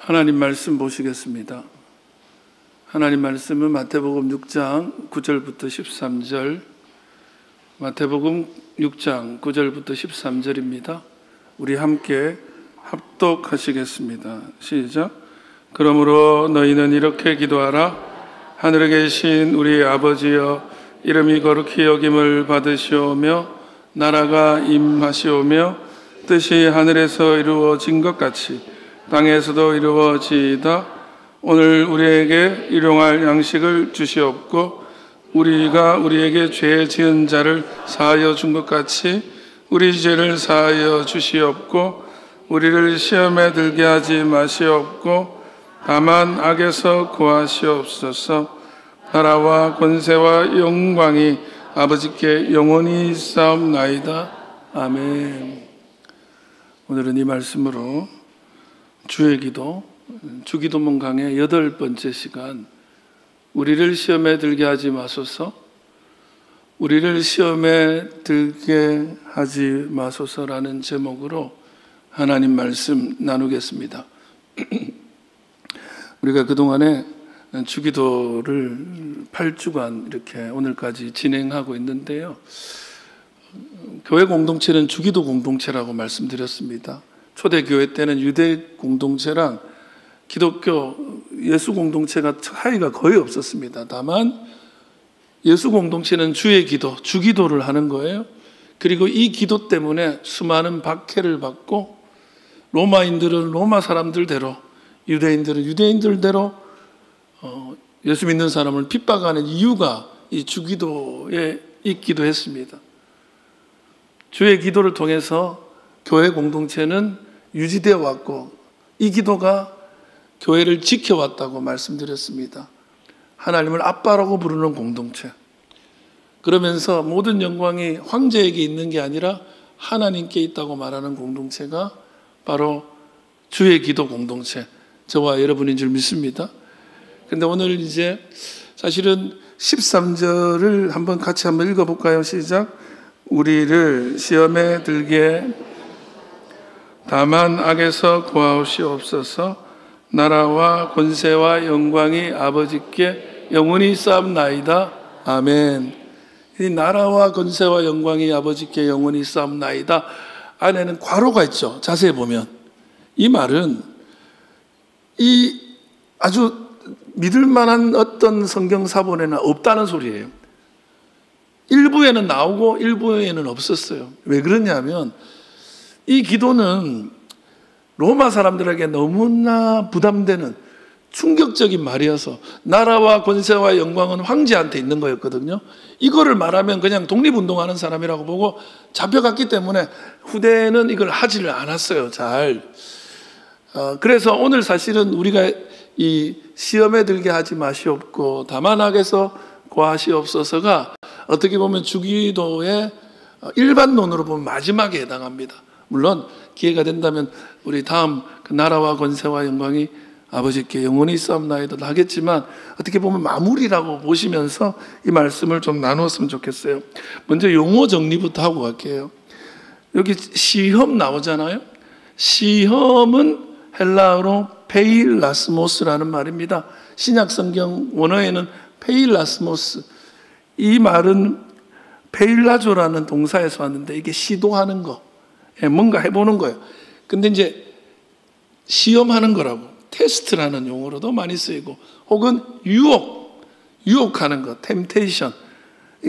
하나님 말씀 보시겠습니다. 하나님 말씀은 마태복음 6장 9절부터 13절, 마태복음 6장 9절부터 13절입니다. 우리 함께 합독하시겠습니다. 시작. 그러므로 너희는 이렇게 기도하라. 하늘에 계신 우리 아버지여, 이름이 거룩히 여김을 받으시오며 나라가 임하시오며 뜻이 하늘에서 이루어진 것 같이 땅에서도 이루어지이다. 오늘 우리에게 일용할 양식을 주시옵고 우리가 우리에게 죄 지은 자를 사하여 준 것 같이 우리 죄를 사하여 주시옵고 우리를 시험에 들게 하지 마시옵고 다만 악에서 구하시옵소서. 나라와 권세와 영광이 아버지께 영원히 있사옵나이다. 아멘. 오늘은 이 말씀으로 주의 기도, 주기도문 강의 8번째 시간, 우리를 시험에 들게 하지 마소서, 우리를 시험에 들게 하지 마소서라는 제목으로 하나님 말씀 나누겠습니다. 우리가 그동안에 주기도를 8주간 이렇게 오늘까지 진행하고 있는데요. 교회 공동체는 주기도 공동체라고 말씀드렸습니다. 초대교회 때는 유대 공동체랑 기독교 예수 공동체가 차이가 거의 없었습니다. 다만 예수 공동체는 주의 기도, 주기도를 하는 거예요. 그리고 이 기도 때문에 수많은 박해를 받고 로마인들은 로마 사람들대로, 유대인들은 유대인들대로 예수 믿는 사람을 핍박하는 이유가 이 주기도에 있기도 했습니다. 주의 기도를 통해서 교회 공동체는 유지되어 왔고 이 기도가 교회를 지켜왔다고 말씀드렸습니다. 하나님을 아빠라고 부르는 공동체. 그러면서 모든 영광이 황제에게 있는 게 아니라 하나님께 있다고 말하는 공동체가 바로 주의 기도 공동체, 저와 여러분인 줄 믿습니다. 그런데 오늘 이제 사실은 13절을 같이 한번 읽어볼까요? 시작. 우리를 시험에 들게 다만 악에서 구하옵시옵소서. 나라와 권세와 영광이 아버지께 영원히 있사옵나이다. 아멘. 이 나라와 권세와 영광이 아버지께 영원히 있사옵나이다 안에는 괄호가 있죠. 자세히 보면 이 말은 이 아주 믿을 만한 어떤 성경 사본에는 없다는 소리예요. 일부에는 나오고 일부에는 없었어요. 왜 그러냐면 이 기도는 로마 사람들에게 너무나 부담되는 충격적인 말이어서 나라와 권세와 영광은 황제한테 있는 거였거든요. 이거를 말하면 그냥 독립운동하는 사람이라고 보고 잡혀갔기 때문에 후대는 이걸 하지를 않았어요. 잘. 그래서 오늘 사실은 우리가 이 시험에 들게 하지 마시옵고 다만 악에서 구하시옵소서가 어떻게 보면 주기도의 일반론으로 보면 마지막에 해당합니다. 물론 기회가 된다면 우리 다음 그 나라와 권세와 영광이 아버지께 영원히 있사옵나이다 하겠지만 어떻게 보면 마무리라고 보시면서 이 말씀을 좀 나누었으면 좋겠어요. 먼저 용어 정리부터 하고 갈게요. 여기 시험 나오잖아요. 시험은 헬라어로 페일라스모스라는 말입니다. 신약 성경 원어에는 페일라스모스, 이 말은 페일라조라는 동사에서 왔는데 이게 시도하는 거, 뭔가 해보는 거예요. 근데 이제 시험하는 거라고, 테스트라는 용어로도 많이 쓰이고, 혹은 유혹하는 거, 템테이션,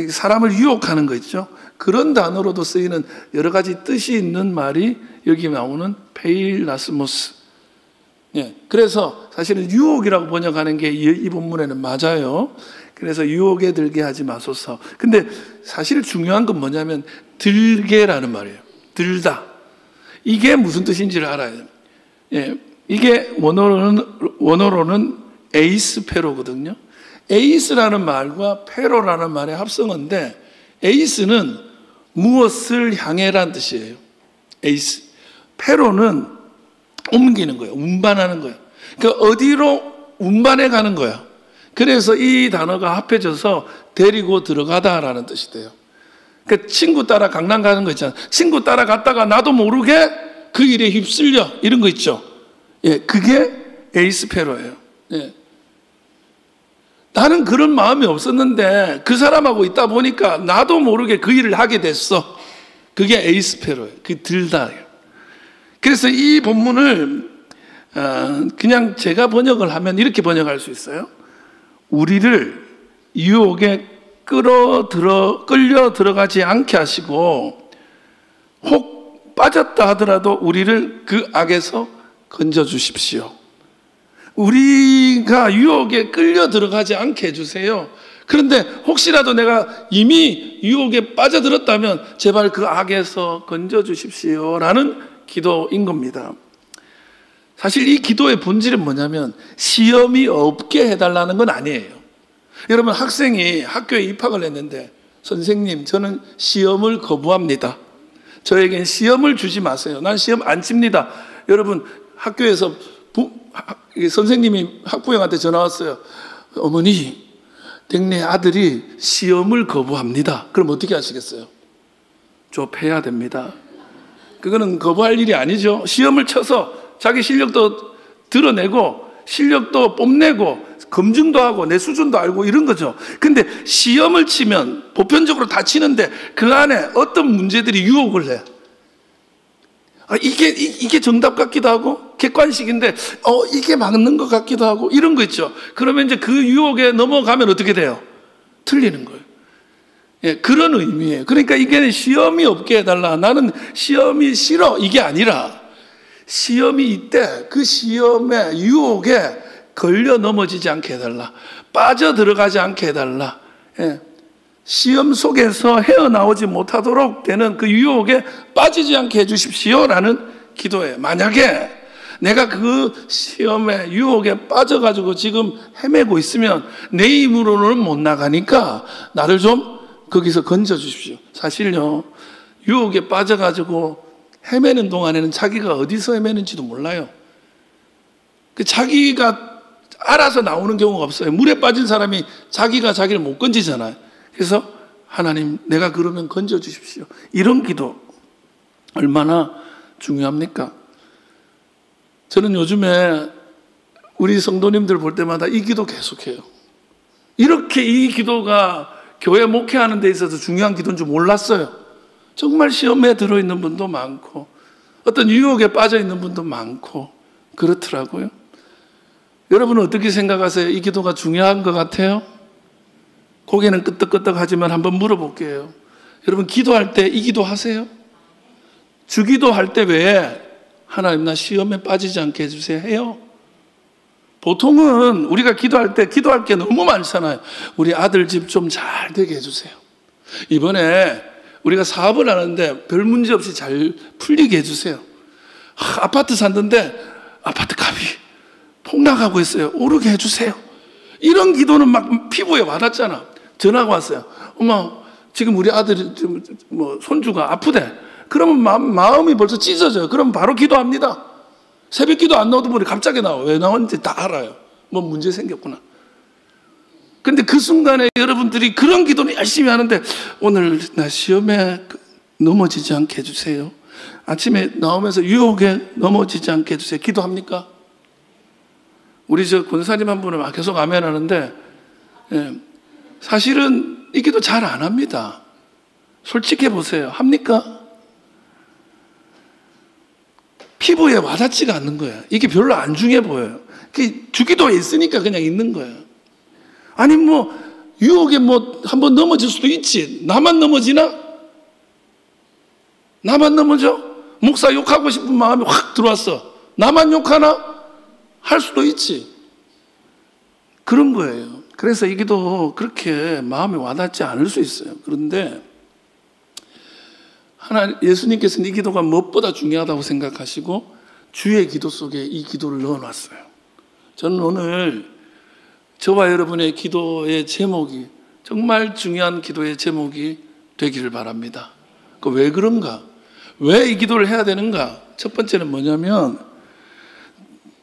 사람을 유혹하는 거 있죠. 그런 단어로도 쓰이는 여러 가지 뜻이 있는 말이 여기 나오는 페일라스모스. 그래서 사실은 유혹이라고 번역하는 게 이 본문에는 맞아요. 그래서 유혹에 들게 하지 마소서. 근데 사실 중요한 건 뭐냐면 들게라는 말이에요. 들다. 이게 무슨 뜻인지를 알아야 돼요. 이게 원어로는 에이스페로거든요. 에이스라는 말과 페로라는 말의 합성어인데 에이스는 무엇을 향해라는 뜻이에요. 에이스. 페로는 옮기는 거예요. 운반하는 거예요. 그러니까 어디로 운반해 가는 거야. 그래서 이 단어가 합해져서 데리고 들어가다라는 뜻이 돼요. 그러니까 친구 따라 강남 가는 거 있잖아요. 친구 따라 갔다가 나도 모르게 그 일에 휩쓸려 이런 거 있죠. 그게 에이스페로예요. 예. 나는 그런 마음이 없었는데 그 사람하고 있다 보니까 나도 모르게 그 일을 하게 됐어. 그게 에이스페로예요. 그게 들다예요. 그래서 이 본문을 그냥 제가 번역을 하면 이렇게 번역할 수 있어요. 우리를 유혹에 끌려 들어가지 않게 하시고 혹 빠졌다 하더라도 우리를 그 악에서 건져 주십시오. 우리가 유혹에 끌려 들어가지 않게 해주세요. 그런데 혹시라도 내가 이미 유혹에 빠져들었다면 제발 그 악에서 건져 주십시오 라는 기도인 겁니다. 사실 이 기도의 본질은 뭐냐면 시험이 없게 해달라는 건 아니에요. 여러분, 학생이 학교에 입학을 했는데 선생님, 저는 시험을 거부합니다. 저에겐 시험을 주지 마세요. 난 시험 안 칩니다. 여러분, 학교에서 선생님이 학부형한테 전화 왔어요. 어머니, 댁내 아들이 시험을 거부합니다. 그럼 어떻게 하시겠어요? 좁혀야 됩니다. 그거는 거부할 일이 아니죠. 시험을 쳐서 자기 실력도 드러내고 실력도 뽐내고 검증도 하고 내 수준도 알고 이런 거죠. 근데 시험을 치면 보편적으로 다 치는데 그 안에 어떤 문제들이 유혹을 해. 이게 정답 같기도 하고 객관식인데 이게 맞는 것 같기도 하고 이런 거 있죠. 그러면 이제 그 유혹에 넘어가면 어떻게 돼요? 틀리는 거예요. 예, 그런 의미예요. 그러니까 이게 시험이 없게 해달라. 나는 시험이 싫어. 이게 아니라 시험이 있대. 그 시험의 유혹에 걸려 넘어지지 않게 해달라. 빠져 들어가지 않게 해달라. 예. 시험 속에서 헤어나오지 못하도록 되는 그 유혹에 빠지지 않게 해주십시오 라는 기도예요. 만약에 내가 그 시험의 유혹에 빠져가지고 지금 헤매고 있으면 내 힘으로는 못 나가니까 나를 좀 거기서 건져주십시오. 사실요, 유혹에 빠져가지고 헤매는 동안에는 자기가 어디서 헤매는지도 몰라요. 자기가 알아서 나오는 경우가 없어요. 물에 빠진 사람이 자기가 자기를 못 건지잖아요. 그래서 하나님, 내가 그러면 건져주십시오. 이런 기도 얼마나 중요합니까? 저는 요즘에 우리 성도님들 볼 때마다 이 기도 계속해요. 이렇게 이 기도가 교회 목회하는 데 있어서 중요한 기도인 줄 몰랐어요. 정말 시험에 들어있는 분도 많고 어떤 유혹에 빠져있는 분도 많고 그렇더라고요. 여러분은 어떻게 생각하세요? 이 기도가 중요한 것 같아요? 고개는 끄덕끄덕하지만 한번 물어볼게요. 여러분, 기도할 때 이 기도 하세요? 주기도할 때 왜 하나님, 나 시험에 빠지지 않게 해주세요 해요? 보통은 우리가 기도할 때 기도할 게 너무 많잖아요. 우리 아들 집 좀 잘 되게 해주세요. 이번에 우리가 사업을 하는데 별 문제 없이 잘 풀리게 해주세요. 아파트 샀는데 아파트 값이 폭락하고 있어요. 오르게 해주세요. 이런 기도는 막 피부에 와닿잖아. 전화가 왔어요. 엄마, 지금 우리 아들이 손주가 아프대. 그러면 마음이 벌써 찢어져요. 그럼 바로 기도합니다. 새벽 기도 안 나오던 분이 갑자기 나와. 왜 나왔는지 다 알아요. 뭐 문제 생겼구나. 근데 그 순간에 여러분들이 그런 기도는 열심히 하는데 오늘 나 시험에 넘어지지 않게 해주세요. 아침에 나오면서 유혹에 넘어지지 않게 해주세요. 기도합니까? 우리 저 권사님 한 분은 계속 아멘 하는데, 예, 사실은 이 기도 잘 안 합니다. 솔직해 보세요. 합니까? 피부에 와닿지가 않는 거예요. 이게 별로 안 중요해 보여요. 주기도에 있으니까 그냥 있는 거예요. 아니 유혹에 한번 넘어질 수도 있지. 나만 넘어지나? 나만 넘어져? 목사 욕하고 싶은 마음이 확 들어왔어. 나만 욕하나? 할 수도 있지. 그런 거예요. 그래서 이 기도 그렇게 마음에 와닿지 않을 수 있어요. 그런데 예수님께서는 이 기도가 무엇보다 중요하다고 생각하시고 주의 기도 속에 이 기도를 넣어놨어요. 저는 오늘 저와 여러분의 기도의 제목이 정말 중요한 기도의 제목이 되기를 바랍니다. 왜 그런가? 왜 이 기도를 해야 되는가? 첫 번째는 뭐냐면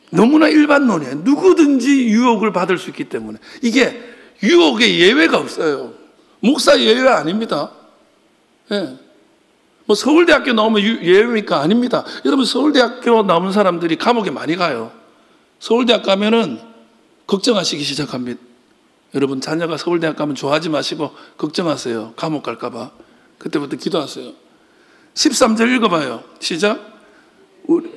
너무나 일반론이에요. 누구든지 유혹을 받을 수 있기 때문에. 이게 유혹의 예외가 없어요. 목사 예외 아닙니다. 예. 서울대학교 나오면 예외입니까? 아닙니다. 여러분, 서울대학교 나온 사람들이 감옥에 많이 가요. 서울대학 가면은 걱정하시기 시작합니다. 여러분 자녀가 서울대학 가면 좋아하지 마시고 걱정하세요. 감옥 갈까 봐. 그때부터 기도하세요. 13절 읽어봐요. 시작.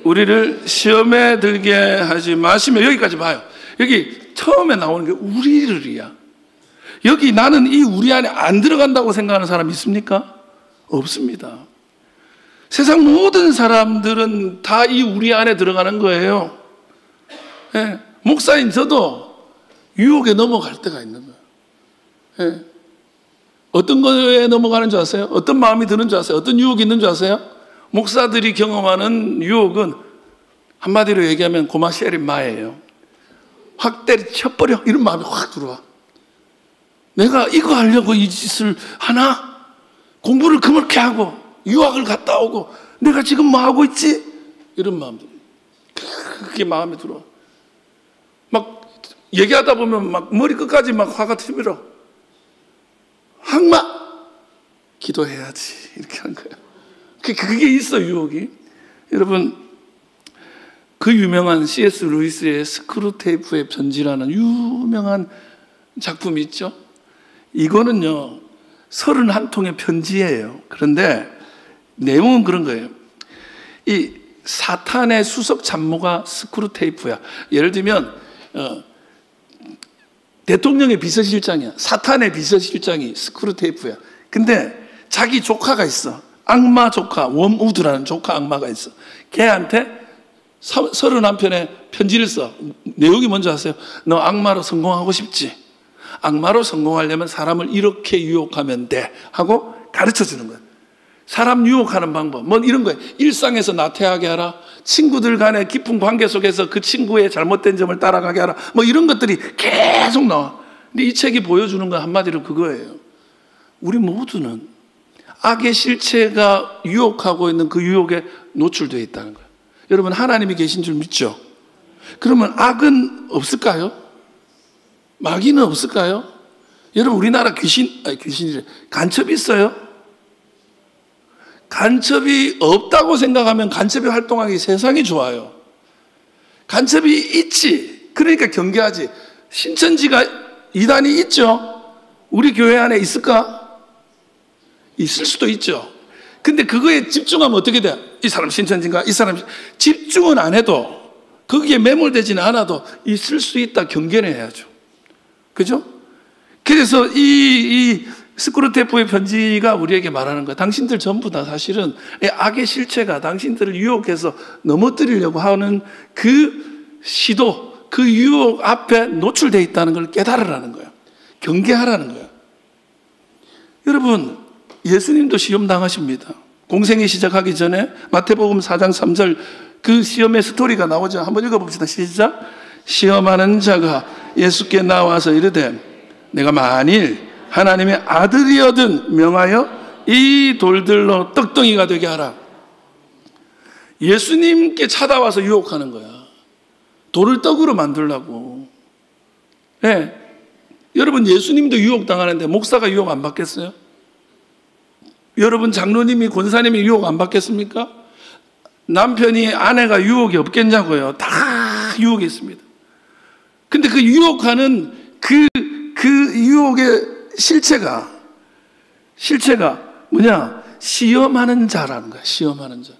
우리를 시험에 들게 하지 마시며, 여기까지 봐요. 여기 처음에 나오는 게 우리를이야. 여기 나는 이 우리 안에 안 들어간다고 생각하는 사람 있습니까? 없습니다. 세상 모든 사람들은 다 이 우리 안에 들어가는 거예요. 예, 목사인 저도 유혹에 넘어갈 때가 있는 거예요. 예. 어떤 거에 넘어가는 줄 아세요? 어떤 마음이 드는 줄 아세요? 어떤 유혹이 있는 줄 아세요? 목사들이 경험하는 유혹은 한마디로 얘기하면 고마시에리마예요. 확 때려쳐버려, 이런 마음이 확 들어와. 내가 이거 하려고 이 짓을 하나? 공부를 그렇게 하고 유학을 갔다 오고 내가 지금 뭐 하고 있지? 이런 마음들. 그게 마음에 들어와. 막 얘기하다 보면 막 머리 끝까지 막 화가 튀밀어. 항마! 기도해야지. 이렇게 한 거예요. 그게 있어, 유혹이. 여러분, 그 유명한 C.S. 루이스의 스크루테이프의 편지라는 유명한 작품이 있죠. 이거는요, 31통의 편지예요. 그런데 내용은 그런 거예요. 이 사탄의 수석 참모가 스크루테이프야. 예를 들면 대통령의 비서실장이야. 사탄의 비서실장이 스크루테이프야. 근데 자기 조카가 있어. 악마 조카, 웜우드라는 조카 악마가 있어. 걔한테 31편의 편지를 써. 내용이 뭔지 아세요? 너 악마로 성공하고 싶지? 악마로 성공하려면 사람을 이렇게 유혹하면 돼 하고 가르쳐 주는 거예요. 사람 유혹하는 방법, 뭐 이런 거예요. 일상에서 나태하게 하라, 친구들 간의 깊은 관계 속에서 그 친구의 잘못된 점을 따라가게 하라, 뭐 이런 것들이 계속 나와. 근데 이 책이 보여주는 건 한마디로 그거예요. 우리 모두는 악의 실체가 유혹하고 있는 그 유혹에 노출되어 있다는 거예요. 여러분, 하나님이 계신 줄 믿죠? 그러면 악은 없을까요? 마귀는 없을까요? 여러분, 우리나라 귀신이래. 간첩이 있어요? 간첩이 없다고 생각하면 간첩이 활동하기 세상이 좋아요. 간첩이 있지. 그러니까 경계하지. 신천지가 이단이 있죠? 우리 교회 안에 있을까? 있을 수도 있죠. 근데 그거에 집중하면 어떻게 돼? 이 사람 신천지인가? 이 사람 집중은 안 해도, 거기에 매몰되지는 않아도 있을 수 있다 경계를 해야죠. 그죠? 그래서 이 스크루테이프의 편지가 우리에게 말하는 거야. 당신들 전부 다 사실은 악의 실체가 당신들을 유혹해서 넘어뜨리려고 하는 그 시도, 그 유혹 앞에 노출되어 있다는 걸 깨달으라는 거야. 경계하라는 거야. 여러분, 예수님도 시험 당하십니다. 공생이 시작하기 전에 마태복음 4장 3절 그 시험의 스토리가 나오죠. 한번 읽어봅시다. 시작. 시험하는 자가 예수께 나와서 이르되 내가 만일 하나님의 아들이거든 명하여 이 돌들로 떡덩이가 되게 하라. 예수님께 찾아와서 유혹하는 거야. 돌을 떡으로 만들라고. 네. 여러분, 예수님도 유혹당하는데 목사가 유혹 안 받겠어요? 여러분, 장로님이 권사님이 유혹 안 받겠습니까? 남편이 아내가 유혹이 없겠냐고요. 다 유혹이 있습니다. 근데 그 유혹하는 그 유혹의 실체가 뭐냐? 시험하는 자라는 거야. 시험하는 자.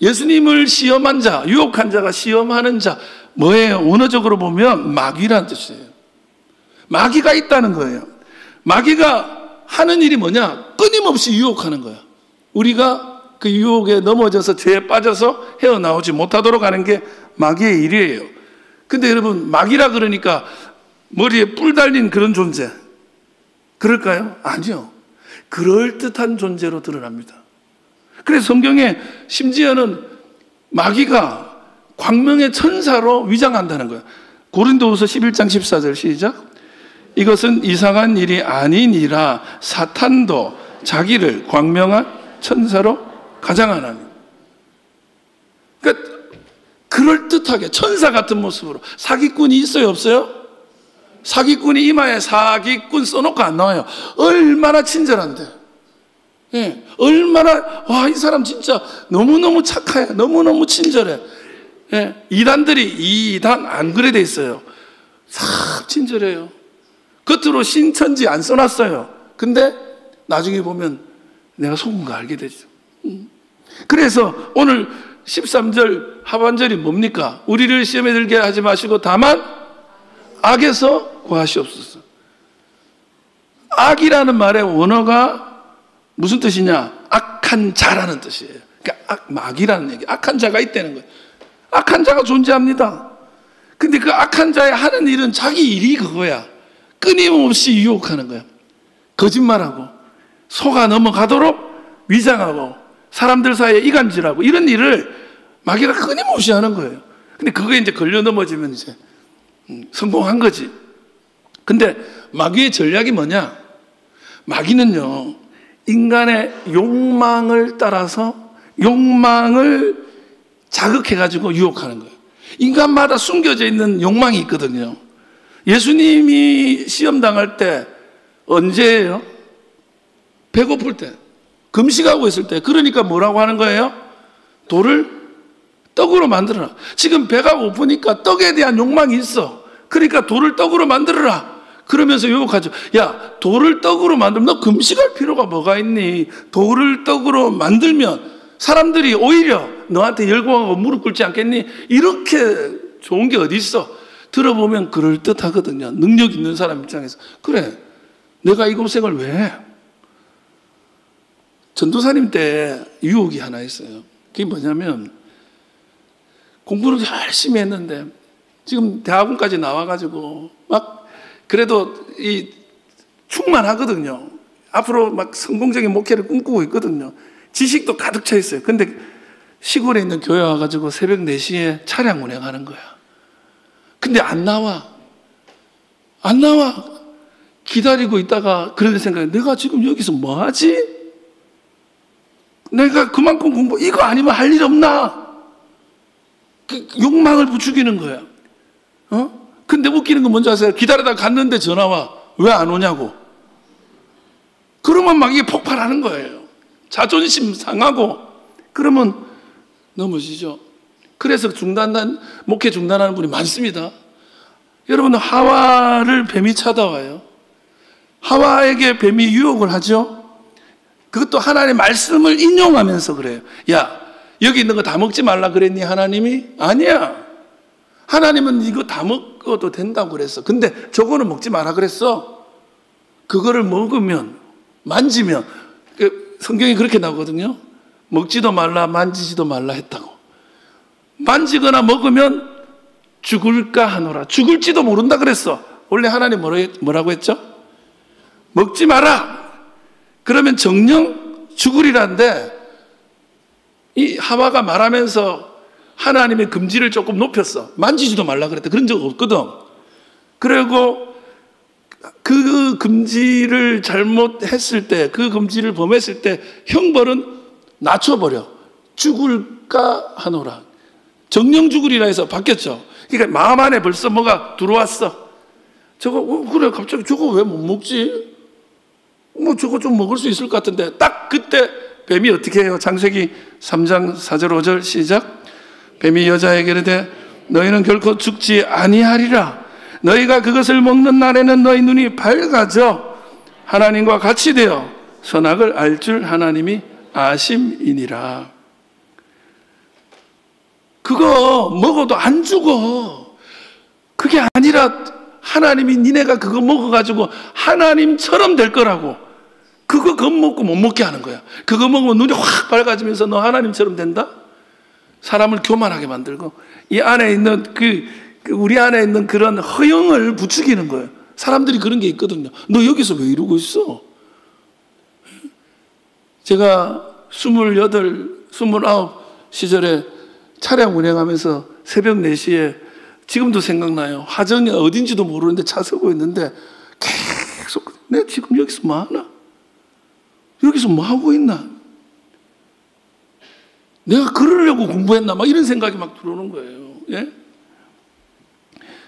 예수님을 시험한 자, 유혹한 자가 시험하는 자. 뭐예요? 원어적으로 보면 마귀라는 뜻이에요. 마귀가 있다는 거예요. 마귀가 하는 일이 뭐냐? 끊임없이 유혹하는 거야. 우리가 그 유혹에 넘어져서 죄에 빠져서 헤어나오지 못하도록 하는 게 마귀의 일이에요. 근데 여러분, 마귀라 그러니까 머리에 뿔 달린 그런 존재 그럴까요? 아니요. 그럴듯한 존재로 드러납니다. 그래서 성경에 심지어는 마귀가 광명의 천사로 위장한다는 거예요. 고린도후서 11장 14절 시작. 이것은 이상한 일이 아니니라 사탄도 자기를 광명한 천사로 가장하나니. 그러니까 그럴듯하게 천사 같은 모습으로. 사기꾼이 있어요, 없어요? 사기꾼이 이마에 사기꾼 써놓고 안 나와요. 얼마나 친절한데. 예, 얼마나, 와, 이 사람 진짜 너무너무 착해. 너무너무 친절해. 예, 이단들이 2단 안 그래 돼 있어요. 참 친절해요. 겉으로 신천지 안 써놨어요. 근데 나중에 보면 내가 속은 거 알게 되죠. 그래서 오늘 13절 하반절이 뭡니까? 우리를 시험에 들게 하지 마시고 다만 악에서 구하시옵소서. 악이라는 말의 원어가 무슨 뜻이냐? 악한 자라는 뜻이에요. 그러니까 악이라는 얘기. 악한 자가 있다는 거예요. 악한 자가 존재합니다. 근데 그 악한 자의 하는 일은 자기 일이 그거야. 끊임없이 유혹하는 거야. 거짓말하고 속아 넘어가도록 위장하고 사람들 사이에 이간질하고 이런 일을 마귀가 끊임없이 하는 거예요. 근데 그거에 이제 걸려 넘어지면 이제 성공한 거지. 근데 마귀의 전략이 뭐냐? 마귀는요, 인간의 욕망을 따라서 욕망을 자극해가지고 유혹하는 거예요. 인간마다 숨겨져 있는 욕망이 있거든요. 예수님이 시험 당할 때 언제예요? 배고플 때, 금식하고 있을 때. 그러니까 뭐라고 하는 거예요? 돌을 떡으로 만들어라. 지금 배가 고프니까 떡에 대한 욕망이 있어. 그러니까 돌을 떡으로 만들어라. 그러면서 유혹하죠. 야, 돌을 떡으로 만들면 너 금식할 필요가 뭐가 있니? 돌을 떡으로 만들면 사람들이 오히려 너한테 열광하고 무릎 꿇지 않겠니? 이렇게 좋은 게 어디 있어? 들어보면 그럴듯하거든요. 능력 있는 사람 입장에서. 그래, 내가 이 고생을 왜 해? 전도사님 때 유혹이 하나 있어요. 그게 뭐냐면 공부를 열심히 했는데 지금 대학원까지 나와가지고 막 그래도 이 충만하거든요. 앞으로 막 성공적인 목회를 꿈꾸고 있거든요. 지식도 가득 차 있어요. 근데 시골에 있는 교회 와가지고 새벽 4시에 차량 운행하는 거야. 근데 안 나와. 기다리고 있다가 그런 생각에 내가 지금 여기서 뭐 하지? 내가 그만큼 공부, 이거 아니면 할 일 없나? 그 욕망을 부추기는 거야. 근데 웃기는 건 뭔지 아세요? 기다리다가 갔는데 전화 와. 왜 안 오냐고. 그러면 막 이게 폭발하는 거예요. 자존심 상하고. 그러면 넘어지죠. 그래서 목회 중단하는 분이 많습니다. 여러분, 하와를 뱀이 찾아와요. 하와에게 뱀이 유혹을 하죠. 그것도 하나님의 말씀을 인용하면서 그래요. 야, 여기 있는 거 다 먹지 말라 그랬니 하나님이? 아니야. 하나님은 이거 다 먹어도 된다고 그랬어. 근데 저거는 먹지 마라 그랬어. 그거를 먹으면, 만지면, 성경이 그렇게 나오거든요. 먹지도 말라, 만지지도 말라 했다고. 만지거나 먹으면 죽을까 하노라. 죽을지도 모른다 그랬어. 원래 하나님 뭐라고 했죠? 먹지 마라. 그러면 정녕 죽으리란데 이 하와가 말하면서 하나님의 금지를 조금 높였어. 만지지도 말라 그랬다. 그런 적 없거든. 그리고 그 금지를 잘못했을 때, 그 금지를 범했을 때 형벌은 낮춰버려. 죽을까 하노라. 정령 죽으리라 해서 바뀌었죠. 그러니까 마음 안에 벌써 뭐가 들어왔어. 저거 그래, 갑자기 저거 왜 못 먹지? 뭐 저거 좀 먹을 수 있을 것 같은데. 딱 그때 뱀이 어떻게 해요? 창세기 3장 4절 5절 시작. 뱀이 여자에게 이르되 너희는 결코 죽지 아니하리라. 너희가 그것을 먹는 날에는 너희 눈이 밝아져 하나님과 같이 되어 선악을 알 줄 하나님이 아심이니라. 그거 먹어도 안 죽어. 그게 아니라 하나님이 니네가 그거 먹어가지고 하나님처럼 될 거라고. 그거 겁먹고 못 먹게 하는 거야. 그거 먹으면 눈이 확 밝아지면서 너 하나님처럼 된다? 사람을 교만하게 만들고 이 안에 있는 우리 안에 있는 그런 허영을 부추기는 거예요. 사람들이 그런 게 있거든요. 너 여기서 왜 이러고 있어? 제가 28, 29 시절에 차량 운행하면서 새벽 4시에 지금도 생각나요. 화정이 어딘지도 모르는데 차 서고 있는데 계속 내가 지금 여기서 뭐 하나? 여기서 뭐 하고 있나? 내가 그러려고 공부했나? 막 이런 생각이 막 들어오는 거예요. 예?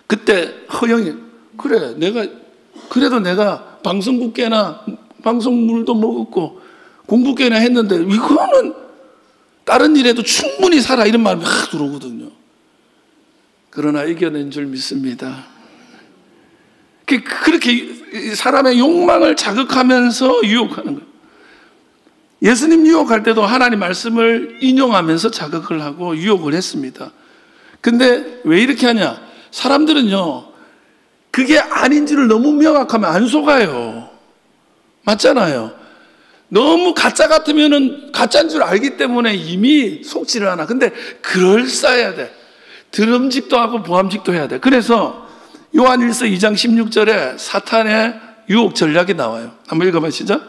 그때 허영이 그래, 그래도 내가 방송국계나 방송물도 먹었고 공부계나 했는데 이거는 다른 일에도 충분히 살아, 이런 마음이 확 들어오거든요. 그러나 이겨낸 줄 믿습니다. 그렇게 사람의 욕망을 자극하면서 유혹하는 거예요. 예수님 유혹할 때도 하나님 말씀을 인용하면서 자극을 하고 유혹을 했습니다. 근데 왜 이렇게 하냐? 사람들은요, 그게 아닌 줄을 너무 명확하면 안 속아요. 맞잖아요. 너무 가짜 같으면은 가짜인 줄 알기 때문에 이미 속지를 않아. 근데 그럴싸해야 돼. 드럼직도 하고 보암직도 해야 돼. 그래서 요한일서 2장 16절에 사탄의 유혹 전략이 나와요. 한번 읽어봐 시죠.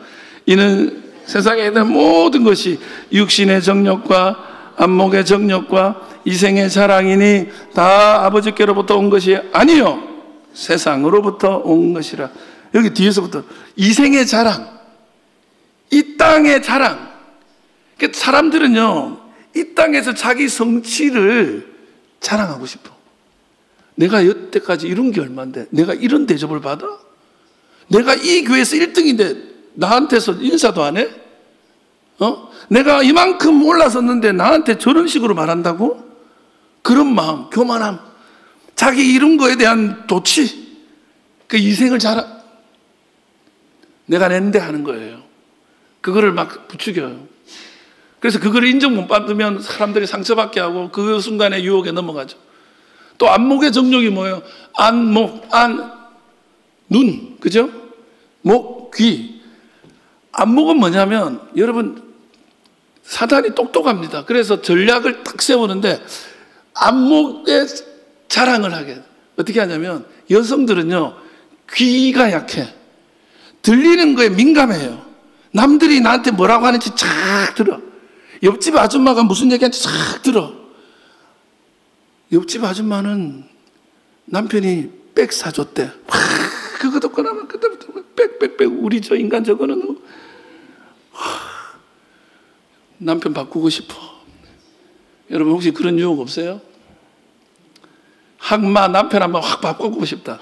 이는 세상에 있는 모든 것이 육신의 정욕과 안목의 정욕과 이생의 자랑이니 다 아버지께로부터 온 것이 아니요 세상으로부터 온 것이라. 여기 뒤에서부터 이생의 자랑, 이 땅의 자랑. 사람들은요, 이 땅에서 자기 성취를 자랑하고 싶어. 내가 여태까지 이룬 게 얼만데, 내가 이런 대접을 받아? 내가 이 교회에서 1등인데 나한테서 인사도 안 해? 내가 이만큼 올라섰는데 나한테 저런 식으로 말한다고? 그런 마음, 교만함, 자기 이룬 거에 대한 도취, 그 이생을 자랑, 내가 낸데 하는 거예요. 그거를 막 부추겨요. 그래서 그거를 인정 못 받으면 사람들이 상처받게 하고 그 순간에 유혹에 넘어가죠. 또 안목의 정욕이 뭐예요? 안목, 눈, 그죠? 목, 귀. 안목은 뭐냐면, 여러분, 사단이 똑똑합니다. 그래서 전략을 딱 세우는데 안목에 자랑을 하게 해요. 어떻게 하냐면, 여성들은요, 귀가 약해. 들리는 거에 민감해요. 남들이 나한테 뭐라고 하는지 쫙 들어. 옆집 아줌마가 무슨 얘기하는지 쫙 들어. 옆집 아줌마는 남편이 백 사줬대. 그거 듣고 나면 그때부터 빽 우리 저 인간 저거는 남편 바꾸고 싶어. 여러분 혹시 그런 유혹 없어요? 항마 남편 한번 확 바꾸고 싶다.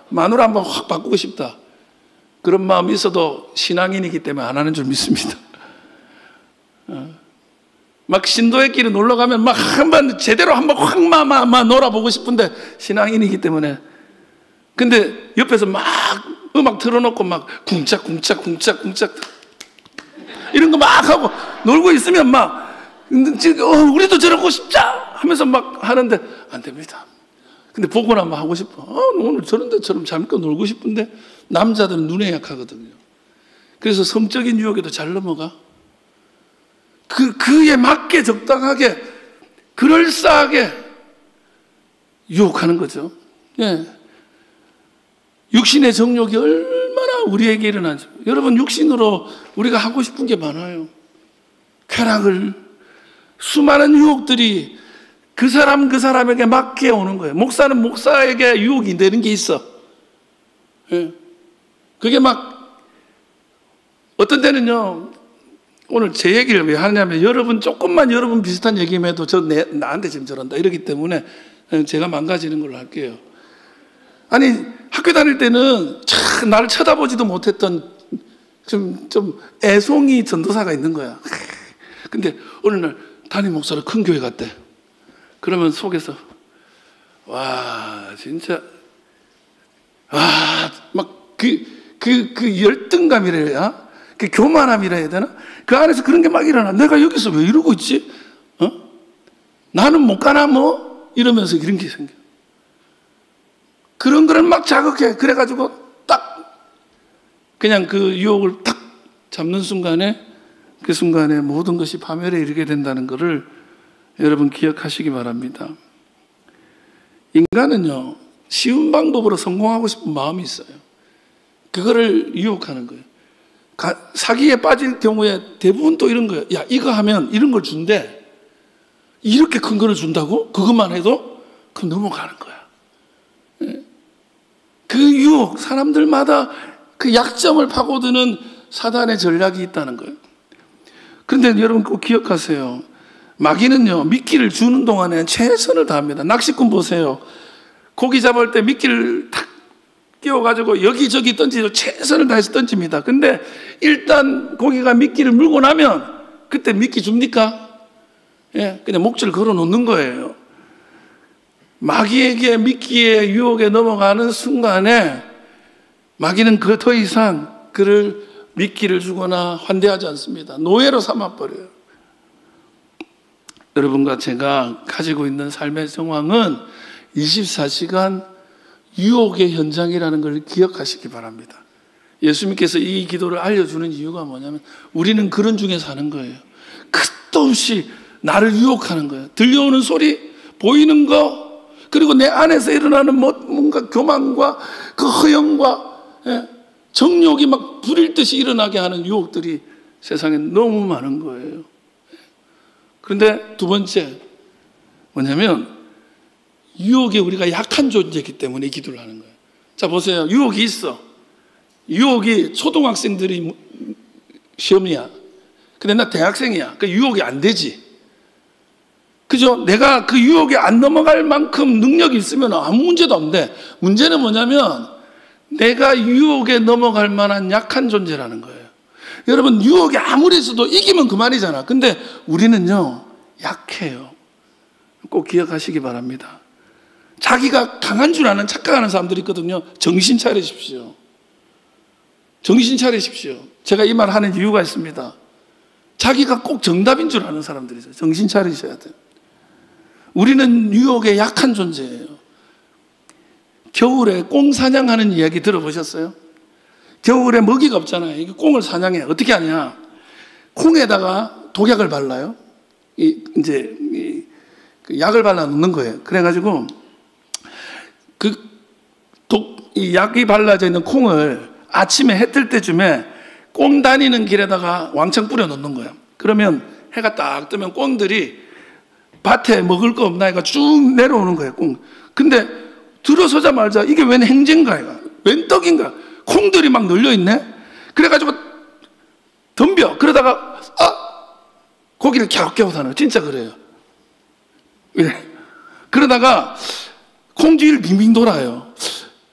마누라 한번 확 바꾸고 싶다. 그런 마음이 있어도 신앙인이기 때문에 안 하는 줄 믿습니다. 막 신도의 길에 놀러 가면 막 한번 제대로 한번 확 놀아보고 싶은데 신앙인이기 때문에. 근데 옆에서 막 음악 틀어놓고 막 쿵짝 이런 거 막 하고 놀고 있으면 막 우리도 저러고 싶자 하면서 막 하는데 안 됩니다. 근데 보고 나면 하고 싶어. 오늘 저런 데처럼 잠깐 놀고 싶은데 남자들은 눈에 약하거든요. 그래서 성적인 유혹에도 잘 넘어가. 그에 맞게 적당하게 그럴싸하게 유혹하는 거죠. 예. 육신의 정욕이 얼마나 우리에게 일어나죠. 여러분 육신으로 우리가 하고 싶은 게 많아요. 쾌락을, 수많은 유혹들이 그 사람에게 맞게 오는 거예요. 목사는 목사에게 유혹이 되는 게 있어. 예. 그게 막 어떤 때는요, 오늘 제 얘기를 왜 하냐면 여러분 조금만 여러분 비슷한 얘기만 해도 나한테 지금 저런다 이러기 때문에 제가 망가지는 걸로 할게요. 아니 학교 다닐 때는 참 나를 쳐다보지도 못했던 좀 애송이 전도사가 있는 거야. 근데 어느 날 담임 목사로 큰 교회 갔대. 그러면 속에서 와 진짜 막 그 열등감이래야, 그 교만함이라 해야 되나? 그 안에서 그런 게 막 일어나. 내가 여기서 왜 이러고 있지? 나는 못 가나 뭐? 이러면서 이런 게 생겨. 그런 거를 막 자극해. 그래가지고 딱 그냥 그 유혹을 딱 잡는 순간에 그 순간에 모든 것이 파멸에 이르게 된다는 것을 여러분 기억하시기 바랍니다. 인간은요, 쉬운 방법으로 성공하고 싶은 마음이 있어요. 그거를 유혹하는 거예요. 사기에 빠질 경우에 대부분 또 이런 거예요. 야, 이거 하면 이런 걸 준대. 이렇게 큰 거를 준다고? 그것만 해도? 그럼 넘어가는 거야. 그 유혹, 사람들마다 그 약점을 파고드는 사단의 전략이 있다는 거예요. 그런데 여러분 꼭 기억하세요. 마귀는요, 미끼를 주는 동안에 최선을 다합니다. 낚시꾼 보세요. 고기 잡을 때 미끼를 탁 끼워가지고 여기저기 던지고 최선을 다해서 던집니다. 근데 일단 고기가 미끼를 물고 나면 그때 미끼 줍니까? 예, 그냥 목줄 걸어 놓는 거예요. 마귀에게 미끼의 유혹에 넘어가는 순간에 마귀는 그 더 이상 그를 미끼를 주거나 환대하지 않습니다. 노예로 삼아버려요. 여러분과 제가 가지고 있는 삶의 정황은 24시간 유혹의 현장이라는 걸 기억하시기 바랍니다. 예수님께서 이 기도를 알려주는 이유가 뭐냐면 우리는 그런 중에 사는 거예요. 끝도 없이 나를 유혹하는 거예요. 들려오는 소리, 보이는 거, 그리고 내 안에서 일어나는 뭔가 교만과 그 허영과 정욕이 막 불일 듯이 일어나게 하는 유혹들이 세상에 너무 많은 거예요. 그런데 두 번째 뭐냐면 유혹에 우리가 약한 존재이기 때문에 이 기도를 하는 거예요. 자, 보세요. 유혹이 있어. 유혹이 초등학생들이 시험이야. 근데 나 대학생이야. 그 유혹이 안 되지. 그죠? 내가 그 유혹에 안 넘어갈 만큼 능력이 있으면 아무 문제도 없는데 문제는 뭐냐면 내가 유혹에 넘어갈 만한 약한 존재라는 거예요. 여러분, 유혹이 아무리 있어도 이기면 그만이잖아. 근데 우리는요, 약해요. 꼭 기억하시기 바랍니다. 자기가 강한 줄 아는 착각하는 사람들이 있거든요. 정신 차리십시오. 정신 차리십시오. 제가 이 말 하는 이유가 있습니다. 자기가 꼭 정답인 줄 아는 사람들이 있어요. 정신 차리셔야 돼요. 우리는 유혹에 약한 존재예요. 겨울에 꽁 사냥하는 이야기 들어보셨어요? 겨울에 먹이가 없잖아요. 꽁을 사냥해. 어떻게 하냐? 콩에다가 독약을 발라요. 그 약을 발라 놓는 거예요. 그래가지고 이 약이 발라져 있는 콩을 아침에 해 뜰 때쯤에 꽁 다니는 길에다가 왕창 뿌려 놓는 거예요. 그러면 해가 딱 뜨면 꽁들이 밭에 먹을 거 없나 해가 쭉 내려오는 거예요. 꽁. 근데 들어서자마자 이게 웬 행진가 이가 웬 떡인가 콩들이 막 널려있네. 그래가지고 덤벼. 그러다가 고기를 갸웃갸웃 하는, 진짜 그래요. 이래. 그러다가 콩 뒤를 빙빙 돌아요.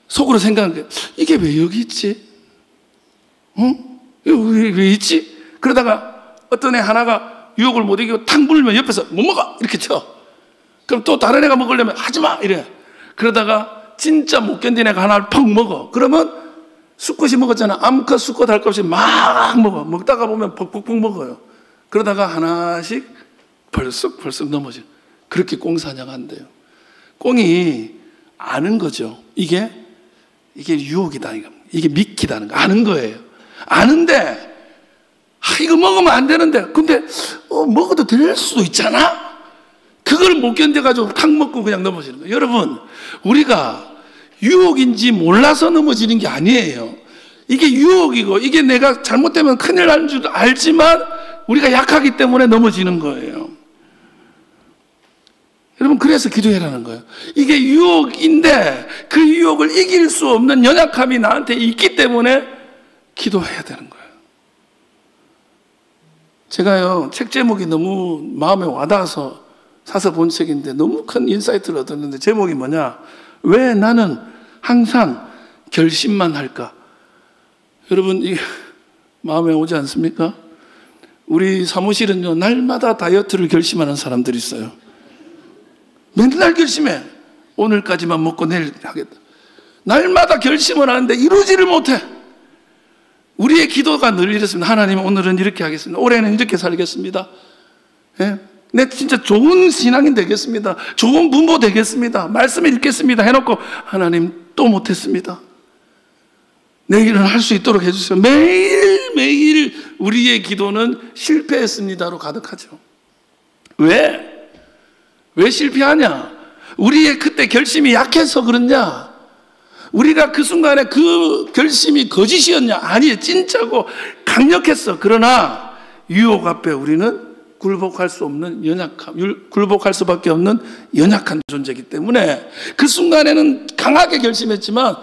속으로 생각하는 게 이게 왜 여기 있지? 왜 있지? 그러다가 어떤 애 하나가 유혹을 못 이기고 탁 물면 옆에서 못 먹어! 이렇게 쳐. 그럼 또 다른 애가 먹으려면 하지마! 이래. 그러다가 진짜 못 견딘 애가 하나를 팍 먹어. 그러면 수컷이 먹었잖아. 암컷, 수컷 할 것 없이 막 먹어. 먹다가 보면 퍽퍽퍽 먹어요. 그러다가 하나씩 벌썩 넘어져. 그렇게 꽁 사냥한대요. 꽁이 아는 거죠. 이게 유혹이다. 이게 미끼다는 거. 아는 거예요. 아는데, 이거 먹으면 안 되는데, 근데, 먹어도 될 수도 있잖아? 그걸 못 견뎌가지고 탁 먹고 그냥 넘어지는 거예요. 여러분, 우리가 유혹인지 몰라서 넘어지는 게 아니에요. 이게 유혹이고, 이게 내가 잘못되면 큰일 나는 줄 알지만, 우리가 약하기 때문에 넘어지는 거예요. 여러분, 그래서 기도해라는 거예요. 이게 유혹인데 그 유혹을 이길 수 없는 연약함이 나한테 있기 때문에 기도해야 되는 거예요. 제가요, 책 제목이 너무 마음에 와닿아서 사서 본 책인데 너무 큰 인사이트를 얻었는데, 제목이 뭐냐? 왜 나는 항상 결심만 할까? 여러분, 이게 마음에 오지 않습니까? 우리 사무실은요, 날마다 다이어트를 결심하는 사람들이 있어요. 맨날 결심해. 오늘까지만 먹고 내일 하겠다. 날마다 결심을 하는데 이루지를 못해. 우리의 기도가 늘 이렇습니다. 하나님, 오늘은 이렇게 하겠습니다. 올해는 이렇게 살겠습니다. 예? 내 진짜 좋은 신앙인 되겠습니다. 좋은 부모 되겠습니다. 말씀 읽겠습니다 해놓고 하나님 또 못했습니다. 내일은 할 수 있도록 해주세요. 매일매일 우리의 기도는 실패했습니다로 가득하죠. 왜 실패하냐? 우리의 그때 결심이 약해서 그렇냐? 우리가 그 순간에 그 결심이 거짓이었냐? 아니, 진짜고 강력했어. 그러나 유혹 앞에 우리는 굴복할 수 없는 굴복할 수밖에 없는 연약한 존재이기 때문에 그 순간에는 강하게 결심했지만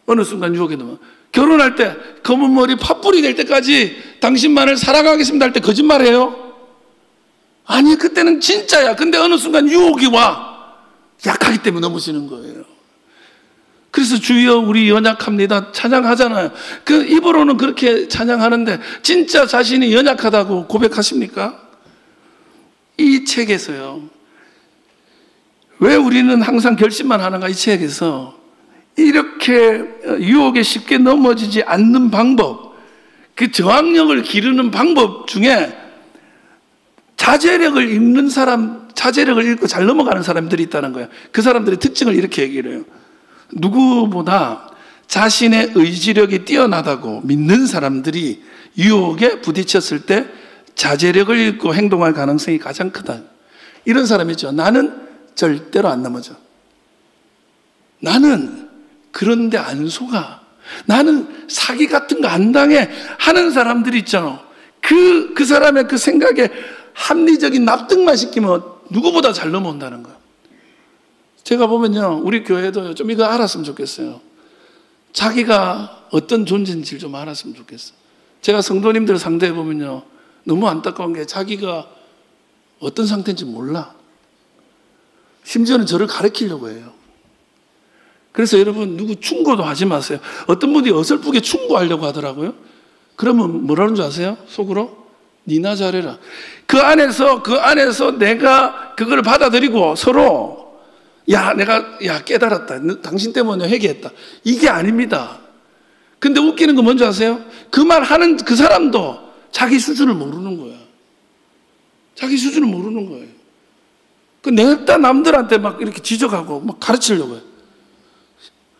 어느 순간 유혹에 넘어. 결혼할 때 검은 머리 팥불이 될 때까지 당신만을 사랑하겠습니다 할 때 거짓말해요? 아니, 그때는 진짜야. 근데 어느 순간 유혹이 와. 약하기 때문에 넘어지는 거예요. 그래서 주여 우리 연약합니다 찬양하잖아요. 그 입으로는 그렇게 찬양하는데 진짜 자신이 연약하다고 고백하십니까? 이 책에서요, 왜 우리는 항상 결심만 하는가? 이 책에서 이렇게 유혹에 쉽게 넘어지지 않는 방법, 그 저항력을 기르는 방법 중에 자제력을 잃는 사람, 자제력을 잃고 잘 넘어가는 사람들이 있다는 거예요. 그 사람들의 특징을 이렇게 얘기를 해요. 누구보다 자신의 의지력이 뛰어나다고 믿는 사람들이 유혹에 부딪혔을 때 자제력을 잃고 행동할 가능성이 가장 크다. 이런 사람이죠. 나는 절대로 안 넘어져. 나는 그런데 안 속아. 나는 사기 같은 거 안 당해. 하는 사람들이 있잖아. 그 사람의 그 생각에 합리적인 납득만 시키면 누구보다 잘 넘어온다는 거예요. 제가 보면요, 우리 교회도 좀 이거 알았으면 좋겠어요. 자기가 어떤 존재인지 좀 알았으면 좋겠어요. 제가 성도님들 상대해 보면요, 너무 안타까운 게 자기가 어떤 상태인지 몰라. 심지어는 저를 가르치려고 해요. 그래서 여러분, 누구 충고도 하지 마세요. 어떤 분이 어설프게 충고하려고 하더라고요. 그러면 뭐라는 줄 아세요? 속으로? 니나 잘해라. 그 안에서 내가 그걸 받아들이고 서로, 내가 깨달았다. 당신 때문에 회개했다. 이게 아닙니다. 근데 웃기는 건 뭔지 아세요? 그 말 하는 그 사람도 자기 수준을 모르는 거야. 자기 수준을 모르는 거예요. 냅다 남들한테 막 이렇게 지적하고 막 가르치려고 해요.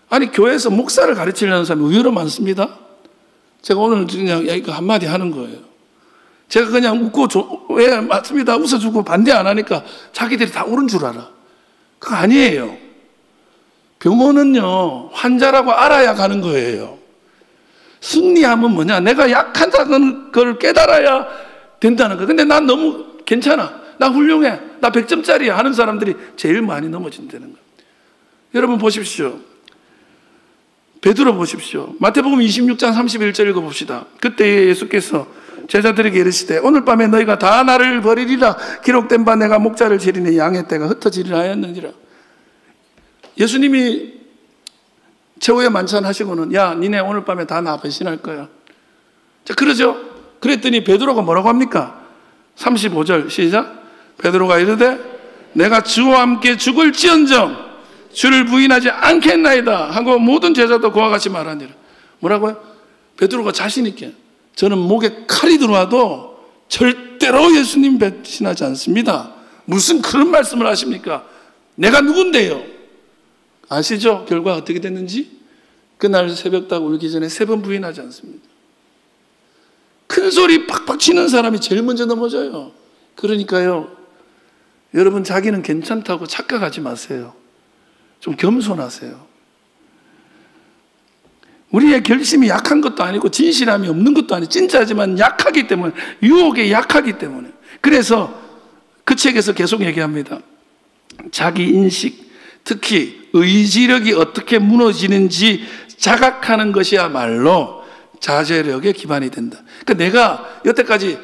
아니, 교회에서 목사를 가르치려는 사람이 의외로 많습니다. 제가 오늘 그냥 이거 한마디 하는 거예요. 제가 그냥 웃고, 왜 맞습니다. 웃어주고 반대 안 하니까 자기들이 다 옳은 줄 알아. 그거 아니에요. 병원은요, 환자라고 알아야 가는 거예요. 승리하면 뭐냐? 내가 약하다는 걸 깨달아야 된다는 거예요. 근데 난 너무 괜찮아. 나 훌륭해. 나 100점짜리야. 하는 사람들이 제일 많이 넘어진다는 거예요. 여러분 보십시오. 베드로 보십시오. 마태복음 26장 31절 읽어봅시다. 그때 예수께서 제자들에게 이르시되 오늘 밤에 너희가 다 나를 버리리라. 기록된 바 내가 목자를 지리니 양의 떼가 흩어지리라 하였느니라. 예수님이 최후의 만찬 하시고는 니네 오늘 밤에 다 나 배신할 거야. 자, 그러죠. 그랬더니 베드로가 뭐라고 합니까? 35절 시작. 베드로가 이르되 내가 주와 함께 죽을지언정 주를 부인하지 않겠나이다 하고 모든 제자도 그와 같이 말하니라. 뭐라고요? 베드로가 자신 있게 저는 목에 칼이 들어와도 절대로 예수님 배신하지 않습니다. 무슨 그런 말씀을 하십니까? 내가 누군데요? 아시죠? 결과 어떻게 됐는지? 그날 새벽딱 울기 전에 3번 부인하지 않습니다. 큰 소리 팍팍 치는 사람이 제일 먼저 넘어져요. 그러니까요, 여러분 자기는 괜찮다고 착각하지 마세요. 좀 겸손하세요. 우리의 결심이 약한 것도 아니고 진실함이 없는 것도 아니고 진짜지만 약하기 때문에, 유혹에 약하기 때문에. 그래서 그 책에서 계속 얘기합니다. 자기 인식, 특히 의지력이 어떻게 무너지는지 자각하는 것이야말로 자제력의 기반이 된다. 그러니까 내가 여태까지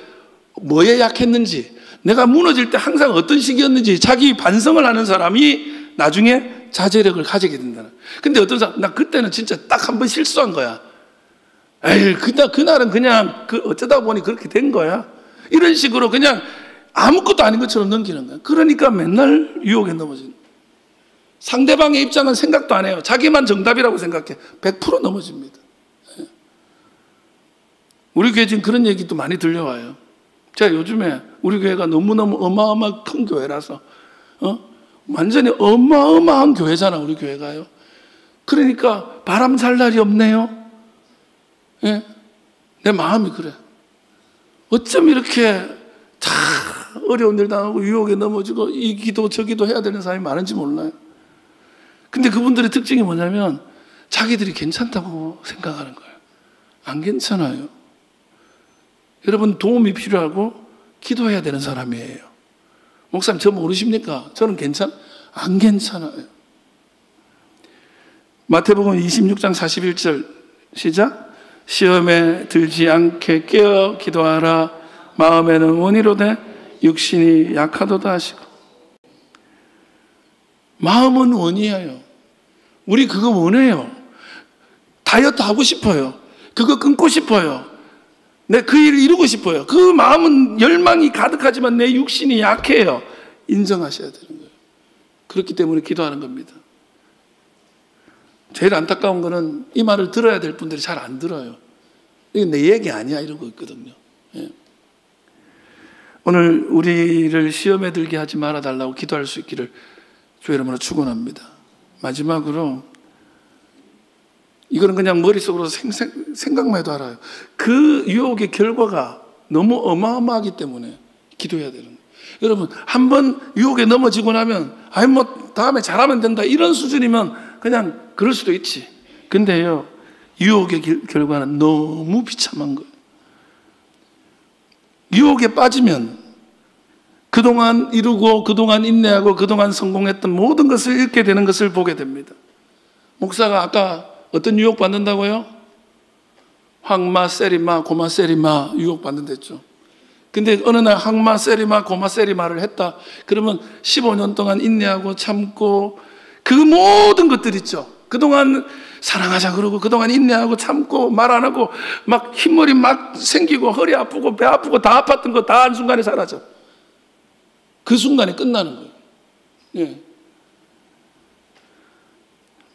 뭐에 약했는지, 내가 무너질 때 항상 어떤 식이었는지 자기 반성을 하는 사람이 나중에 자제력을 가지게 된다는. 근데 어떤 사람, 나 그때는 진짜 딱 한 번 실수한 거야. 에이, 그날은 그냥 어쩌다 보니 그렇게 된 거야. 이런 식으로 그냥 아무것도 아닌 것처럼 넘기는 거야. 그러니까 맨날 유혹에 넘어지는 거야. 상대방의 입장은 생각도 안 해요. 자기만 정답이라고 생각해. 100% 넘어집니다. 우리 교회 지금 그런 얘기도 많이 들려와요. 제가 요즘에 우리 교회가 너무너무 어마어마한 큰 교회라서, 완전히 어마어마한 교회잖아, 우리 교회가요. 그러니까 바람 살 날이 없네요. 예? 내 마음이 그래. 어쩜 이렇게 다 어려운 일 당하고 유혹에 넘어지고 이 기도 저 기도 해야 되는 사람이 많은지 몰라요. 근데 그분들의 특징이 뭐냐면 자기들이 괜찮다고 생각하는 거예요. 안 괜찮아요. 여러분 도움이 필요하고 기도해야 되는 사람이에요. 목사님 저 모르십니까? 저는 안 괜찮아요. 마태복음 26장 41절 시작. 시험에 들지 않게 깨어 기도하라. 마음에는 원이로되 육신이 약하도다 하시고. 마음은 원이에요. 우리 그거 원해요. 다이어트 하고 싶어요. 그거 끊고 싶어요. 내 그 일을 이루고 싶어요. 그 마음은 열망이 가득하지만 내 육신이 약해요. 인정하셔야 되는 거예요. 그렇기 때문에 기도하는 겁니다. 제일 안타까운 거는 이 말을 들어야 될 분들이 잘 안 들어요. 이게 내 얘기 아니야 이런 거 있거든요. 예. 오늘 우리를 시험에 들게 하지 말아달라고 기도할 수 있기를 주의 이름으로 축원합니다. 마지막으로 이거는 그냥 머릿속으로 생각만 해도 알아요. 그 유혹의 결과가 너무 어마어마하기 때문에 기도해야 되는 거예요. 여러분 한번 유혹에 넘어지고 나면 아니 뭐 다음에 잘하면 된다 이런 수준이면 그냥 그럴 수도 있지. 근데요 유혹의 결과는 너무 비참한 거예요. 유혹에 빠지면 그동안 이루고 그동안 인내하고 그동안 성공했던 모든 것을 잃게 되는 것을 보게 됩니다. 목사가 아까 어떤 유혹 받는다고요? 황마, 세리마, 고마, 세리마 유혹 받는댔죠. 근데 어느 날 황마, 세리마, 고마, 세리마를 했다. 그러면 15년 동안 인내하고 참고 그 모든 것들 있죠. 그동안 사랑하자 그러고 그동안 인내하고 참고 말 안 하고 막 흰머리 막 생기고 허리 아프고 배 아프고 다 아팠던 거 다 한순간에 사라져. 그 순간에 끝나는 거예요. 예.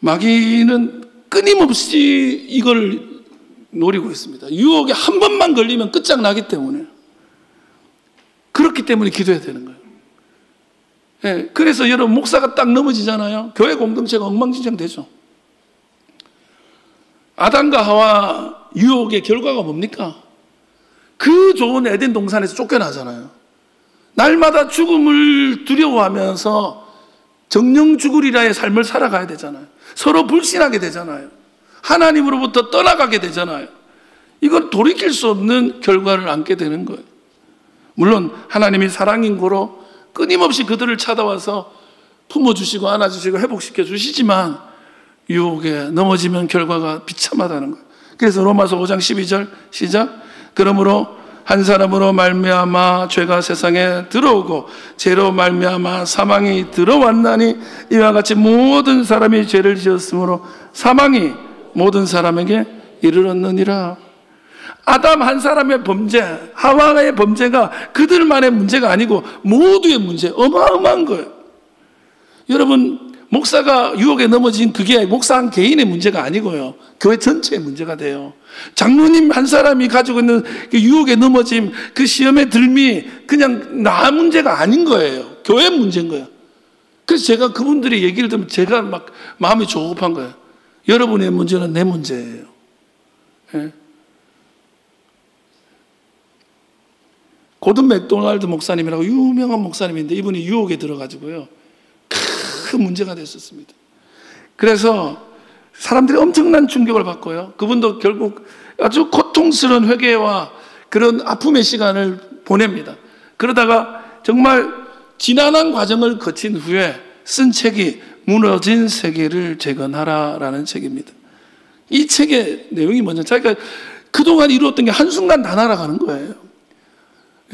마귀는 끊임없이 이걸 노리고 있습니다. 유혹에 한 번만 걸리면 끝장나기 때문에. 그렇기 때문에 기도해야 되는 거예요. 예. 그래서 여러분 목사가 딱 넘어지잖아요. 교회 공동체가 엉망진창 되죠. 아담과 하와 유혹의 결과가 뭡니까? 그 좋은 에덴 동산에서 쫓겨나잖아요. 날마다 죽음을 두려워하면서 정령 죽으리라의 삶을 살아가야 되잖아요. 서로 불신하게 되잖아요. 하나님으로부터 떠나가게 되잖아요. 이건 돌이킬 수 없는 결과를 안게 되는 거예요. 물론 하나님이 사랑인 고로 끊임없이 그들을 찾아와서 품어주시고 안아주시고 회복시켜 주시지만 유혹에 넘어지면 결과가 비참하다는 거예요. 그래서 로마서 5장 12절 시작. 그러므로 한 사람으로 말미암아 죄가 세상에 들어오고 죄로 말미암아 사망이 들어왔나니 이와 같이 모든 사람이 죄를 지었으므로 사망이 모든 사람에게 이르렀느니라. 아담 한 사람의 범죄, 하와의 범죄가 그들만의 문제가 아니고 모두의 문제, 어마어마한 거예요. 여러분 목사가 유혹에 넘어진 그게 목사 한 개인의 문제가 아니고요. 교회 전체의 문제가 돼요. 장로님 한 사람이 가지고 있는 그 유혹에 넘어짐, 그 시험에 들미 그냥 나 문제가 아닌 거예요. 교회 문제인 거예요. 그래서 제가 그분들의 얘기를 들으면 제가 막 마음이 조급한 거예요. 여러분의 문제는 내 문제예요. 예? 고든 맥도날드 목사님이라고 유명한 목사님인데 이분이 유혹에 들어가지고요. 큰 문제가 됐었습니다. 그래서 사람들이 엄청난 충격을 받고요. 그분도 결국 아주 고통스러운 회개와 그런 아픔의 시간을 보냅니다. 그러다가 정말 지난한 과정을 거친 후에 쓴 책이 무너진 세계를 재건하라라는 책입니다. 이 책의 내용이 뭐냐? 자기가 그동안 이루었던 게 한순간 다 날아가는 거예요.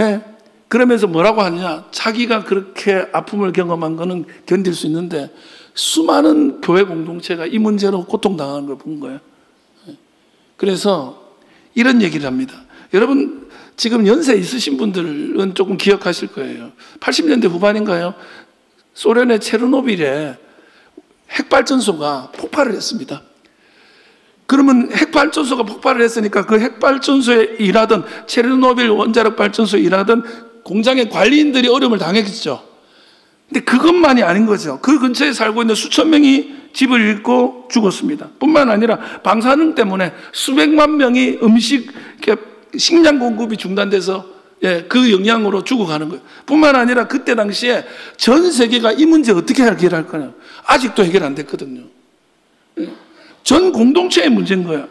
예. 그러면서 뭐라고 하느냐? 자기가 그렇게 아픔을 경험한 거는 견딜 수 있는데 수많은 교회 공동체가 이 문제로 고통당하는 걸 본 거예요. 그래서 이런 얘기를 합니다. 여러분 지금 연세 있으신 분들은 조금 기억하실 거예요. 80년대 후반인가요? 소련의 체르노빌에 핵발전소가 폭발을 했습니다. 그러면 핵발전소가 폭발을 했으니까 그 핵발전소에 일하던 체르노빌 원자력 발전소에 일하던 공장의 관리인들이 어려움을 당했겠죠. 근데 그것만이 아닌 거죠. 그 근처에 살고 있는 수천 명이 집을 잃고 죽었습니다. 뿐만 아니라 방사능 때문에 수백만 명이 식량 공급이 중단돼서 그 영향으로 죽어가는 거예요. 뿐만 아니라 그때 당시에 전 세계가 이 문제 어떻게 해결할 거냐. 아직도 해결 안 됐거든요. 전 공동체의 문제인 거야.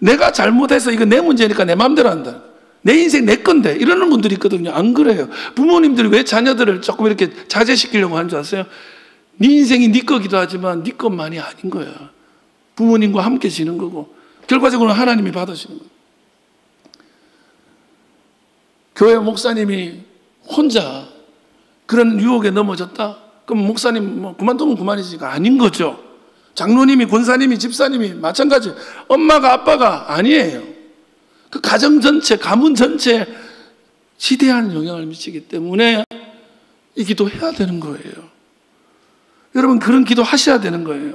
내가 잘못해서 이거 내 문제니까 내 마음대로 한다. 내 인생 내 건데 이러는 분들이 있거든요. 안 그래요. 부모님들이 왜 자녀들을 조금 이렇게 자제시키려고 하는 줄 아세요? 네 인생이 네 거기도 하지만 네 것만이 아닌 거야. 부모님과 함께 지는 거고 결과적으로는 하나님이 받으시는 거예요. 교회 목사님이 혼자 그런 유혹에 넘어졌다? 그럼 목사님 뭐 그만두면 그만이지가 아닌 거죠. 장로님이, 권사님이, 집사님이 마찬가지. 엄마가 아빠가 아니에요. 그 가정 전체, 가문 전체에 지대한 영향을 미치기 때문에 이 기도해야 되는 거예요. 여러분, 그런 기도 하셔야 되는 거예요.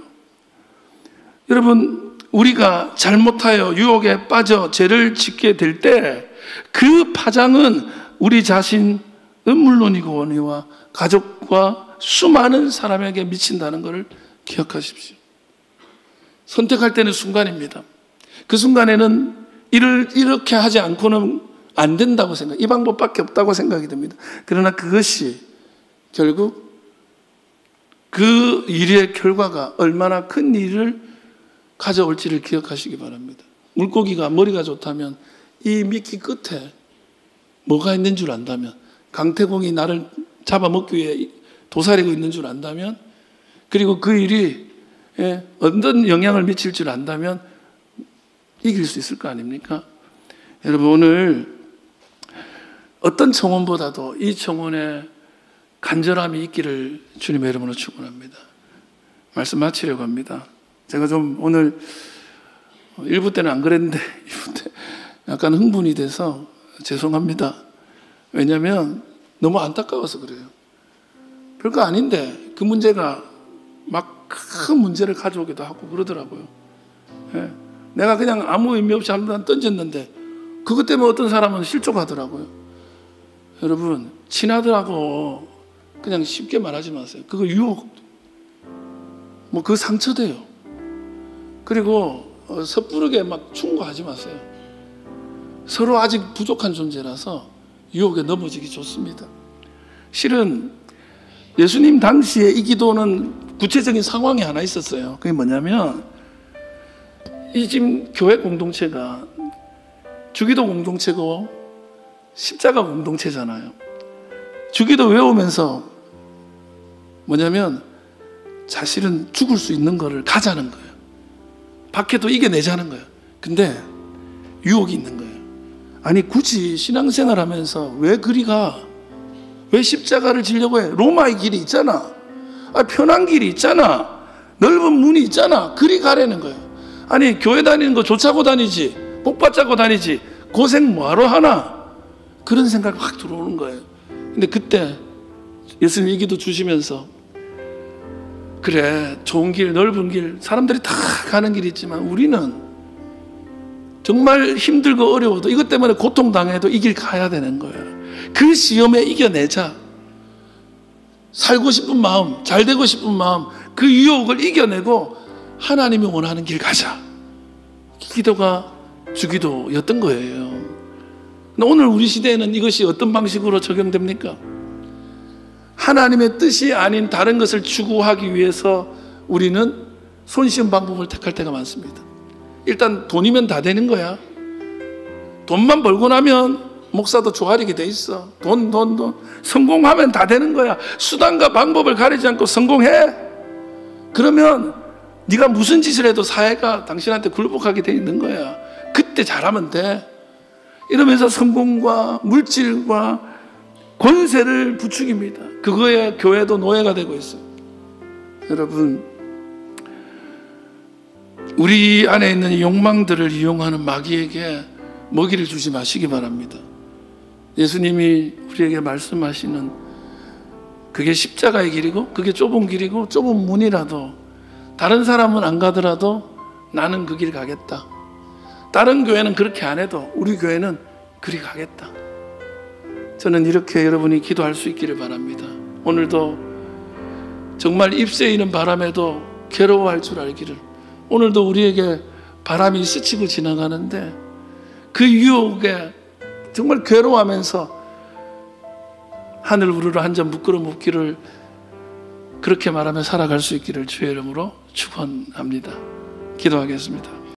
여러분, 우리가 잘못하여 유혹에 빠져 죄를 짓게 될 때 그 파장은 우리 자신은 물론이거니와 가족과 수많은 사람에게 미친다는 것을 기억하십시오. 선택할 때는 순간입니다. 그 순간에는 이렇게 하지 않고는 안 된다고 이 방법밖에 없다고 생각이 듭니다. 그러나 그것이 결국 그 일의 결과가 얼마나 큰 일을 가져올지를 기억하시기 바랍니다. 물고기가 머리가 좋다면 이 미끼 끝에 뭐가 있는 줄 안다면, 강태공이 나를 잡아먹기 위해 도사리고 있는 줄 안다면, 그리고 그 일이 어떤 영향을 미칠 줄 안다면 이길 수 있을 거 아닙니까? 여러분, 오늘 어떤 청혼보다도 이 청혼에 간절함이 있기를 주님의 이름으로 축원합니다. 말씀 마치려고 합니다. 제가 좀 오늘 1부 때는 안 그랬는데 2부 때 약간 흥분이 돼서 죄송합니다. 왜냐하면 너무 안타까워서 그래요. 별거 아닌데 그 문제가 막 큰 문제를 가져오기도 하고 그러더라고요. 내가 그냥 아무 의미 없이 한번 던졌는데 그것 때문에 어떤 사람은 실족하더라고요. 여러분, 친하더라고 그냥 쉽게 말하지 마세요. 그거 유혹, 그 상처돼요. 그리고 섣부르게 막 충고하지 마세요. 서로 아직 부족한 존재라서 유혹에 넘어지기 좋습니다. 실은 예수님 당시에 이 기도는 구체적인 상황이 하나 있었어요. 그게 뭐냐면, 이 지금 교회 공동체가 주기도 공동체고 십자가 공동체잖아요. 주기도 외우면서 뭐냐면 사실은 죽을 수 있는 거를 가자는 거예요. 밖에도 이겨내자는 거예요. 근데 유혹이 있는 거예요. 아니, 굳이 신앙생활 하면서 왜 그리 가? 왜 십자가를 지려고 해? 로마의 길이 있잖아. 편한 길이 있잖아. 넓은 문이 있잖아. 그리 가라는 거예요. 아니, 교회 다니는 거 조차고 다니지, 복받자고 다니지, 고생 뭐하러 하나? 그런 생각이 확 들어오는 거예요. 근데 그때 예수님 이 기도 주시면서, 그래, 좋은 길, 넓은 길, 사람들이 다 가는 길이 있지만 우리는 정말 힘들고 어려워도 이것 때문에 고통당해도 이 길 가야 되는 거예요. 그 시험에 이겨내자. 살고 싶은 마음, 잘 되고 싶은 마음, 그 유혹을 이겨내고 하나님이 원하는 길 가자. 기도가 주기도였던 거예요. 근데 오늘 우리 시대에는 이것이 어떤 방식으로 적용됩니까? 하나님의 뜻이 아닌 다른 것을 추구하기 위해서 우리는 손쉬운 방법을 택할 때가 많습니다. 일단 돈이면 다 되는 거야. 돈만 벌고 나면 목사도 조아리게 돼 있어. 돈. 성공하면 다 되는 거야. 수단과 방법을 가리지 않고 성공해. 그러면 네가 무슨 짓을 해도 사회가 당신한테 굴복하게 돼 있는 거야. 그때 잘하면 돼. 이러면서 성공과 물질과 권세를 부추깁니다. 그거에 교회도 노예가 되고 있어요. 여러분, 우리 안에 있는 이 욕망들을 이용하는 마귀에게 먹이를 주지 마시기 바랍니다. 예수님이 우리에게 말씀하시는 그게 십자가의 길이고, 그게 좁은 길이고, 좁은 문이라도 다른 사람은 안 가더라도 나는 그 길 가겠다. 다른 교회는 그렇게 안 해도 우리 교회는 그리 가겠다. 저는 이렇게 여러분이 기도할 수 있기를 바랍니다. 오늘도 정말 잎새이는 바람에도 괴로워할 줄 알기를. 오늘도 우리에게 바람이 스치고 지나가는데 그 유혹에 정말 괴로워하면서 하늘 우러러 한 점 부끄러 묻기를, 그렇게 말하며 살아갈 수 있기를 주의 이름으로 축원합니다. 기도하겠습니다.